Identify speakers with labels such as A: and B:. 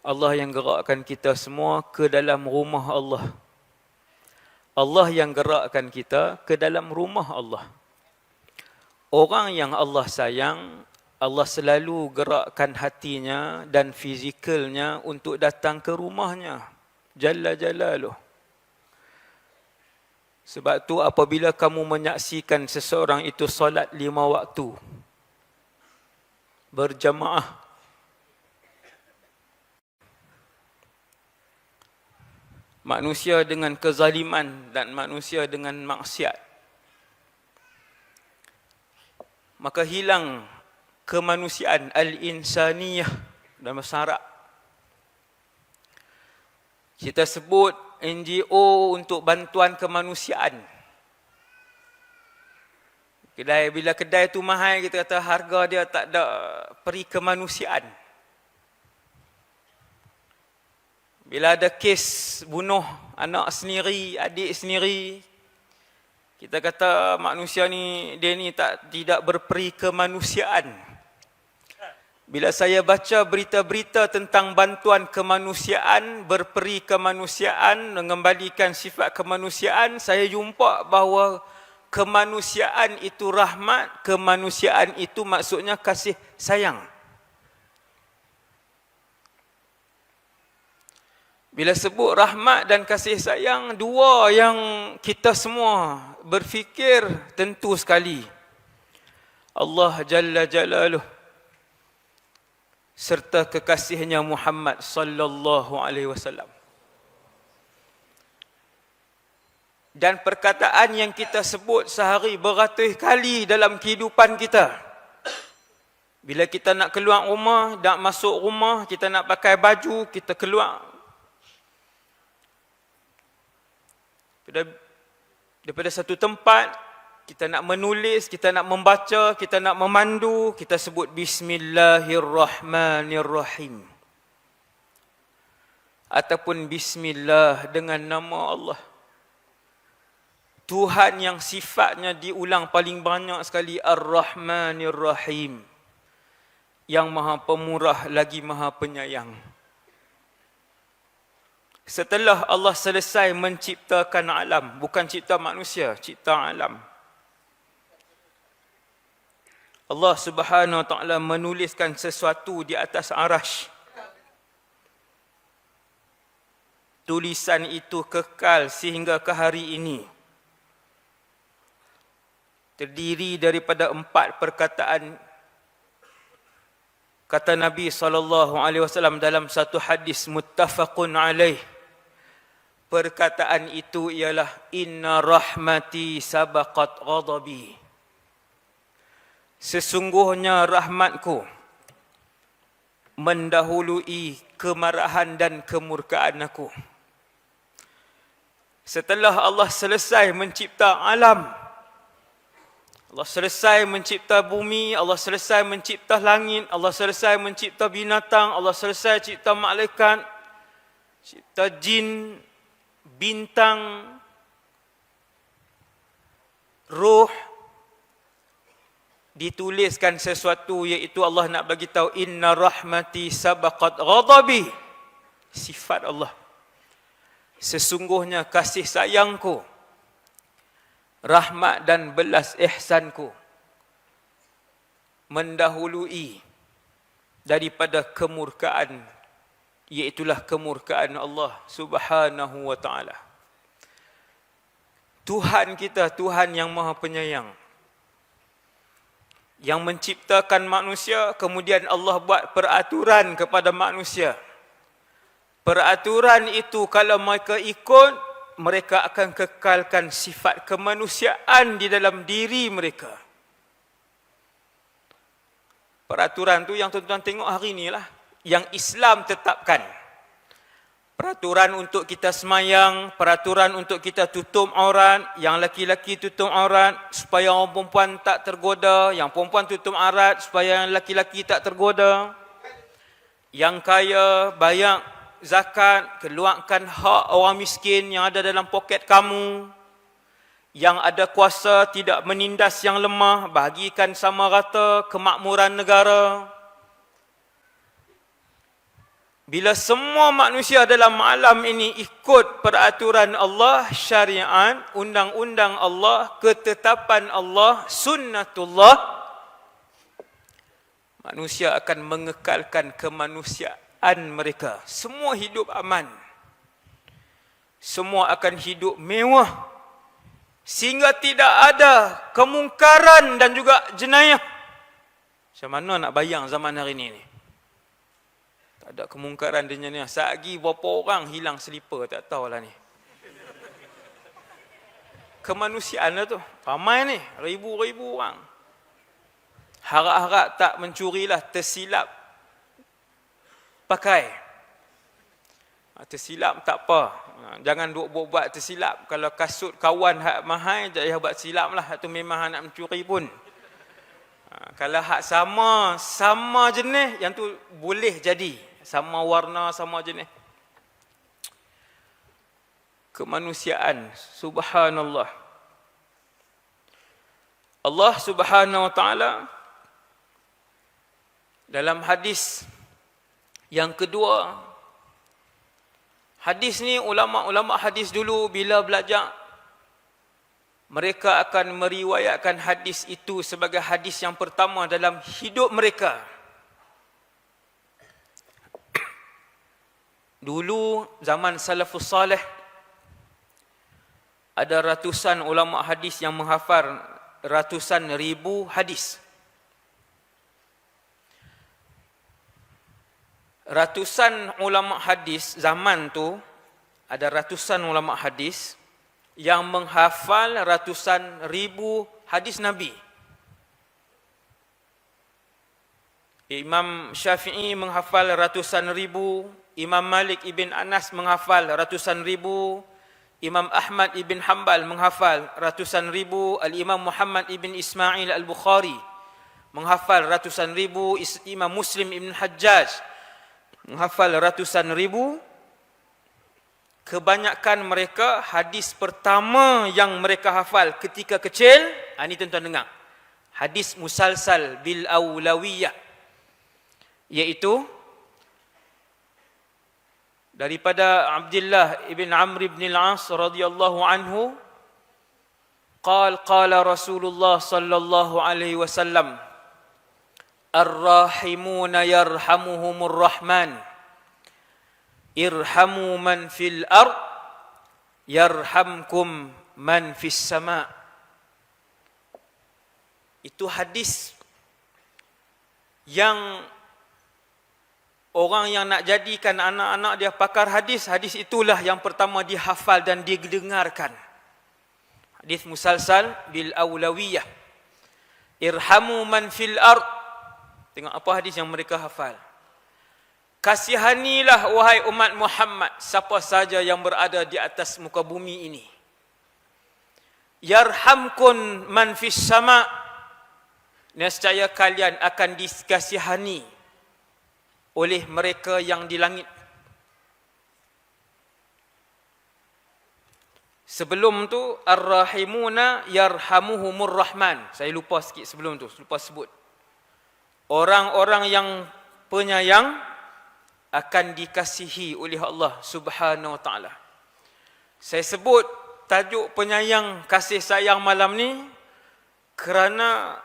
A: Allah yang gerakkan kita semua ke dalam rumah Allah. Allah yang gerakkan kita ke dalam rumah Allah. Orang yang Allah sayang, Allah selalu gerakkan hatinya dan fizikalnya untuk datang ke rumahnya. Jalla Jalaluh. Sebab tu apabila kamu menyaksikan seseorang itu solat 5 waktu berjamaah, manusia dengan kezaliman dan manusia dengan maksiat, maka hilang kemanusiaan al-insaniyah dalam bahasa Arab. Kita sebut NGO untuk bantuan kemanusiaan. Bila kedai tu mahal, kita kata harga dia tak ada peri kemanusiaan. Bila ada kes bunuh anak sendiri, adik sendiri, kita kata manusia ni, dia ni tidak berperi kemanusiaan. Bila saya baca berita-berita tentang bantuan kemanusiaan, berperi kemanusiaan, mengembalikan sifat kemanusiaan, saya jumpa bahawa kemanusiaan itu rahmat, kemanusiaan itu maksudnya kasih sayang. Bila sebut rahmat dan kasih sayang, dua yang kita semua berfikir tentu sekali. Allah Jalla Jalaluh serta kekasihnya Muhammad sallallahu alaihi wasallam. Dan perkataan yang kita sebut sehari beratus kali dalam kehidupan kita. Bila kita nak keluar rumah, nak masuk rumah, kita nak pakai baju, kita keluar. Daripada satu tempat, kita nak menulis, kita nak membaca, kita nak memandu, kita sebut Bismillahirrahmanirrahim. Ataupun Bismillah dengan nama Allah. Tuhan yang sifatnya diulang paling banyak sekali, Ar-Rahmanir-Rahim. Yang maha pemurah lagi maha penyayang. Setelah Allah selesai menciptakan alam, bukan cipta manusia, cipta alam, Allah Subhanahu Wa Taala menuliskan sesuatu di atas arasy. Tulisan itu kekal sehingga ke hari ini. Terdiri daripada 4 perkataan. Kata Nabi SAW dalam satu hadis muttafaqun alaih. Perkataan itu ialah inna rahmati sabaqat ghadabi. Sesungguhnya rahmatku mendahului kemarahan dan kemurkaan aku. Setelah Allah selesai mencipta alam, Allah selesai mencipta bumi, Allah selesai mencipta langit, Allah selesai mencipta binatang, Allah selesai cipta malaikat, cipta jin, bintang, roh, dituliskan sesuatu, iaitu Allah nak bagi tahu inna rahmati sabaqat ghadabi. Sifat Allah. Sesungguhnya kasih sayangku, rahmat dan belas ihsanku mendahului daripada kemurkaan, iaitulah kemurkaan Allah Subhanahu wa taala. Tuhan kita, Tuhan yang Maha Penyayang, yang menciptakan manusia, kemudian Allah buat peraturan kepada manusia. Peraturan itu kalau mereka ikut, mereka akan kekalkan sifat kemanusiaan di dalam diri mereka. Peraturan tu yang tuan-tuan tengok hari ni lah, yang Islam tetapkan. Peraturan untuk kita semayang, peraturan untuk kita tutup aurat, yang laki-laki tutup aurat supaya orang perempuan tak tergoda, yang perempuan tutup aurat supaya yang laki-laki tak tergoda. Yang kaya bayar zakat, keluarkan hak orang miskin yang ada dalam poket kamu. Yang ada kuasa tidak menindas yang lemah, bahagikan sama rata kemakmuran negara. Bila semua manusia dalam alam ini ikut peraturan Allah, syariat, undang-undang Allah, ketetapan Allah, sunnatullah, manusia akan mengekalkan kemanusiaan mereka. Semua hidup aman. Semua akan hidup mewah. Sehingga tidak ada kemungkaran dan juga jenayah. Macam mana nak bayang zaman hari ini ni? Tak ada kemungkaran dan jenayah. Sehari berapa orang hilang selipar, tak tahulah ni. Kemanusiaan lah tu. Ramai ni, ribu-ribu orang. Harap-harap tak mencurilah, tersilap pakai. Tersilap tak apa. Jangan duk buat tersilap. Kalau kasut kawan hak mahal, jangan buat silap lah. Itu memang nak mencuri pun. Kalau hak sama jenis, yang tu boleh jadi. Sama warna, sama jenis. Kemanusiaan. Subhanallah. Allah Subhanahu Wa Ta'ala dalam hadis yang kedua, hadis ni ulama-ulama hadis dulu bila belajar, mereka akan meriwayatkan hadis itu sebagai hadis yang pertama dalam hidup mereka. Dulu zaman salafus salih, ada ratusan ulama hadis yang menghafal ratusan ribu hadis. Ratusan ulama hadis zaman tu, ada ratusan ulama hadis yang menghafal ratusan ribu hadis Nabi. Imam Syafi'i menghafal ratusan ribu, Imam Malik ibn Anas menghafal ratusan ribu, Imam Ahmad ibn Hanbal menghafal ratusan ribu, Al-Imam Muhammad ibn Ismail Al-Bukhari menghafal ratusan ribu, Imam Muslim ibn Hajjaj menghafal ratusan ribu. Kebanyakan mereka hadis pertama yang mereka hafal ketika kecil, ini tuan-tuan dengar, hadis musalsal bil awlawiyah, iaitu daripada Abdullah ibn Amr ibn al-As radhiyallahu anhu, qala Rasulullah sallallahu alaihi wasallam, ar-rahimuna yarhamuhumur rahman, irhamu man fil ard yarhamkum man fis sama. Itu hadis yang orang yang nak jadikan anak-anak dia pakar hadis, hadis itulah yang pertama dihafal dan didengarkan. Hadis musalsal bil awlawiyah, irhamu man fil ard. Tengok apa hadis yang mereka hafal. Kasihanilah wahai umat Muhammad siapa saja yang berada di atas muka bumi ini. Yarhamkun man fis sama. Nescaya kalian akan dikasihani oleh mereka yang di langit. Sebelum tu ar-rahimuna yarhamuhumur rahman. Saya lupa sikit sebelum tu, lupa sebut. Orang-orang yang penyayang akan dikasihi oleh Allah Subhanahu Wa Ta'ala. Saya sebut tajuk penyayang kasih sayang malam ni kerana